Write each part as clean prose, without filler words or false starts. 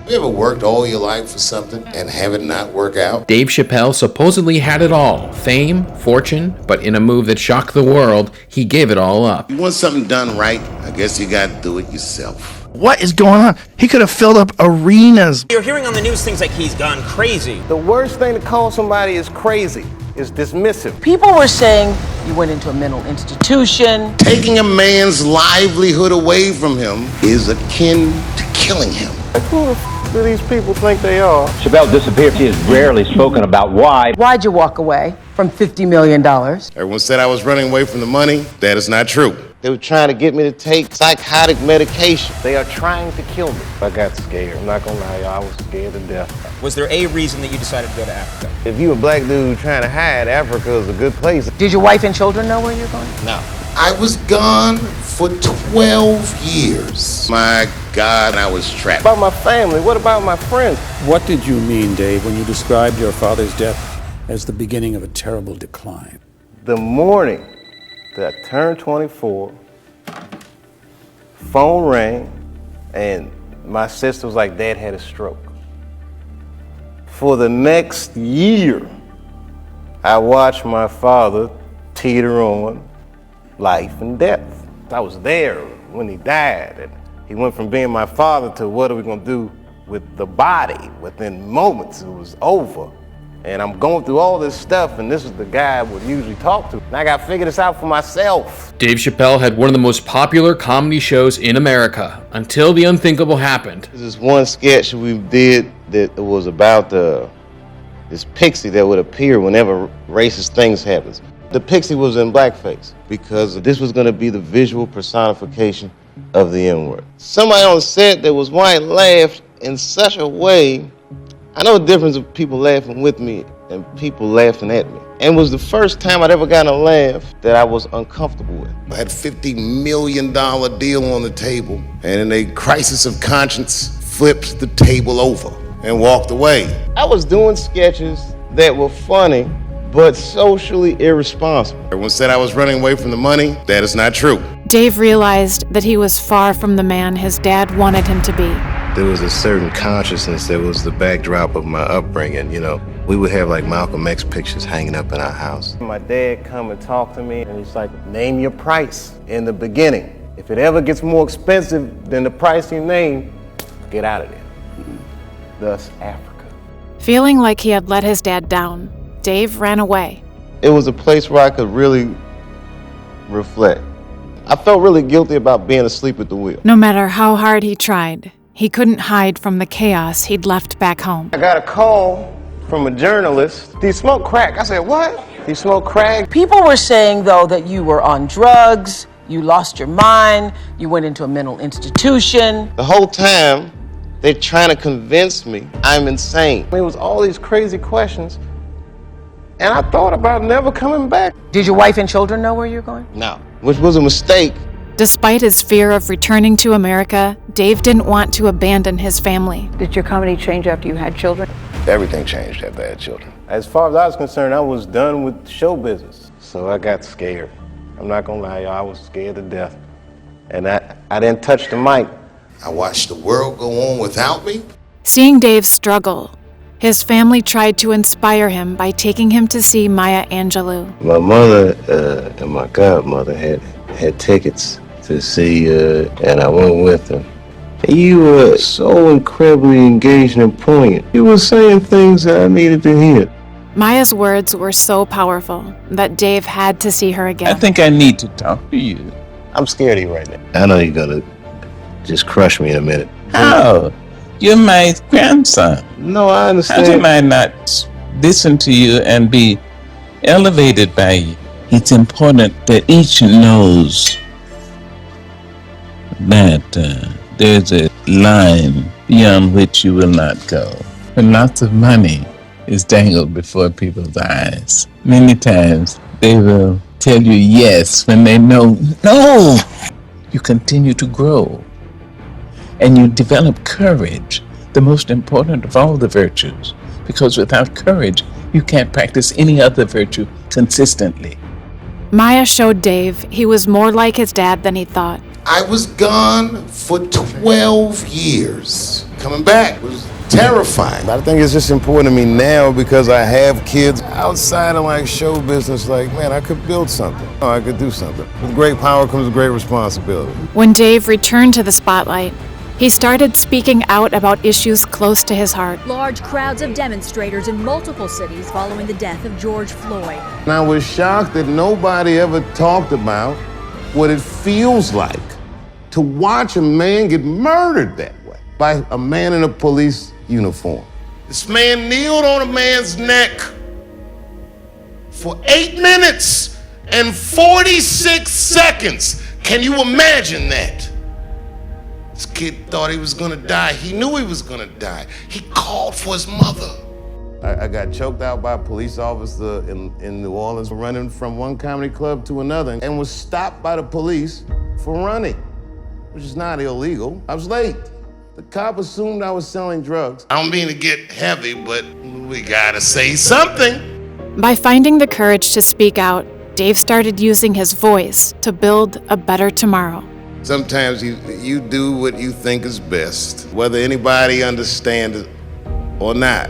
You ever worked all your life for something and have it not work out? Dave Chappelle supposedly had it all, fame, fortune, but in a move that shocked the world, he gave it all up. You want something done right, I guess you got to do it yourself. What is going on? He could have filled up arenas. You're hearing on the news things like he's gone crazy. The worst thing to call somebody is crazy is dismissive. People were saying you went into a mental institution. Taking a man's livelihood away from him is akin to killing him. Who the f do these people think they are? Chappelle disappeared. He has rarely spoken about why. Why'd you walk away from $50 million? Everyone said I was running away from the money. That is not true. They were trying to get me to take psychotic medication. They are trying to kill me. I got scared. I'm not gonna lie, y'all. I was scared to death. Was there a reason that you decided to go to Africa? If you a black dude trying to hide, Africa is a good place. Did your wife and children know where you're going? No. I was gone for 12 years. My God, I was trapped. About my family, what about my friends? What did you mean, Dave, when you described your father's death as the beginning of a terrible decline? The morning that I turned 24, phone rang, and my sister was like, Dad had a stroke. For the next year, I watched my father teeter on life and death. I was there when he died, and he went from being my father to what are we gonna do with the body? Within moments, it was over. And I'm going through all this stuff, and this is the guy I would usually talk to. And I got to figure this out for myself. Dave Chappelle had one of the most popular comedy shows in America until the unthinkable happened. This is one sketch we did that was about this pixie that would appear whenever racist things happen. The pixie was in blackface because this was going to be the visual personification of the N-word. Somebody on the set that was white laughed in such a way. I know the difference of people laughing with me and people laughing at me. And it was the first time I'd ever gotten a laugh that I was uncomfortable with. I had a $50 million deal on the table, and in a crisis of conscience, flipped the table over and walked away. I was doing sketches that were funny, but socially irresponsible. Everyone said I was running away from the money. That is not true. Dave realized that he was far from the man his dad wanted him to be. There was a certain consciousness that was the backdrop of my upbringing, you know. We would have like Malcolm X pictures hanging up in our house. My dad come and talk to me, and he's like, name your price in the beginning. If it ever gets more expensive than the price you name, get out of there. Thus, Africa. Feeling like he had let his dad down, Dave ran away. It was a place where I could really reflect. I felt really guilty about being asleep at the wheel. No matter how hard he tried, he couldn't hide from the chaos he'd left back home. I got a call from a journalist. Do you smoke crack? I said, what? Do you smoke crack? People were saying, though, that you were on drugs, you lost your mind, you went into a mental institution. The whole time, they're trying to convince me I'm insane. It was all these crazy questions, and I thought about never coming back. Did your wife and children know where you're going? No, which was a mistake. Despite his fear of returning to America, Dave didn't want to abandon his family. Did your comedy change after you had children? Everything changed after I had children. As far as I was concerned, I was done with show business. So I got scared. I'm not gonna lie, y'all, I was scared to death. And I didn't touch the mic. I watched the world go on without me. Seeing Dave struggle, his family tried to inspire him by taking him to see Maya Angelou. My mother and my godmother had tickets to see and I went with them. You were so incredibly engaged and poignant. You were saying things that I needed to hear. Maya's words were so powerful that Dave had to see her again. I think I need to talk to you. I'm scared of you right now. I know you're gonna just crush me in a minute. How? You're my grandson. No, I understand. How can I not listen to you and be elevated by you? It's important that each knows that there's a line beyond which you will not go. When lots of money is dangled before people's eyes, many times they will tell you yes when they know no. You continue to grow and you develop courage, the most important of all the virtues, because without courage you can't practice any other virtue consistently. Maya showed Dave he was more like his dad than he thought. I was gone for 12 years. coming back was terrifying. I think it's just important to me now because I have kids outside of like show business. Like, man, I could build something. Oh, I could do something. With great power comes great responsibility. When Dave returned to the spotlight, he started speaking out about issues close to his heart. Large crowds of demonstrators in multiple cities following the death of George Floyd. And I was shocked that nobody ever talked about what it feels like to watch a man get murdered that way by a man in a police uniform. This man kneeled on a man's neck for 8 minutes and 46 seconds. Can you imagine that? This kid thought he was gonna die. He knew he was gonna die. He called for his mother. I got choked out by a police officer in New Orleans running from one comedy club to another and was stopped by the police for running, which is not illegal. I was late. The cop assumed I was selling drugs. I don't mean to get heavy, but we gotta say something. By finding the courage to speak out, Dave started using his voice to build a better tomorrow. Sometimes you do what you think is best, whether anybody understands it or not.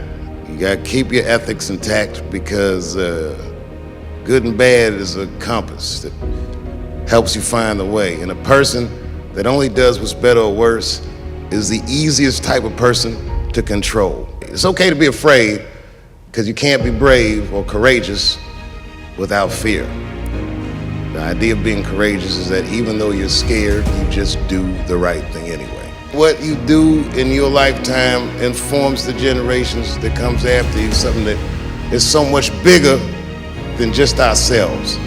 You gotta keep your ethics intact because good and bad is a compass that helps you find the way. And a person that only does what's better or worse is the easiest type of person to control. It's okay to be afraid because you can't be brave or courageous without fear. The idea of being courageous is that even though you're scared, you just do the right thing anyway. What you do in your lifetime informs the generations that comes after you, something that is so much bigger than just ourselves.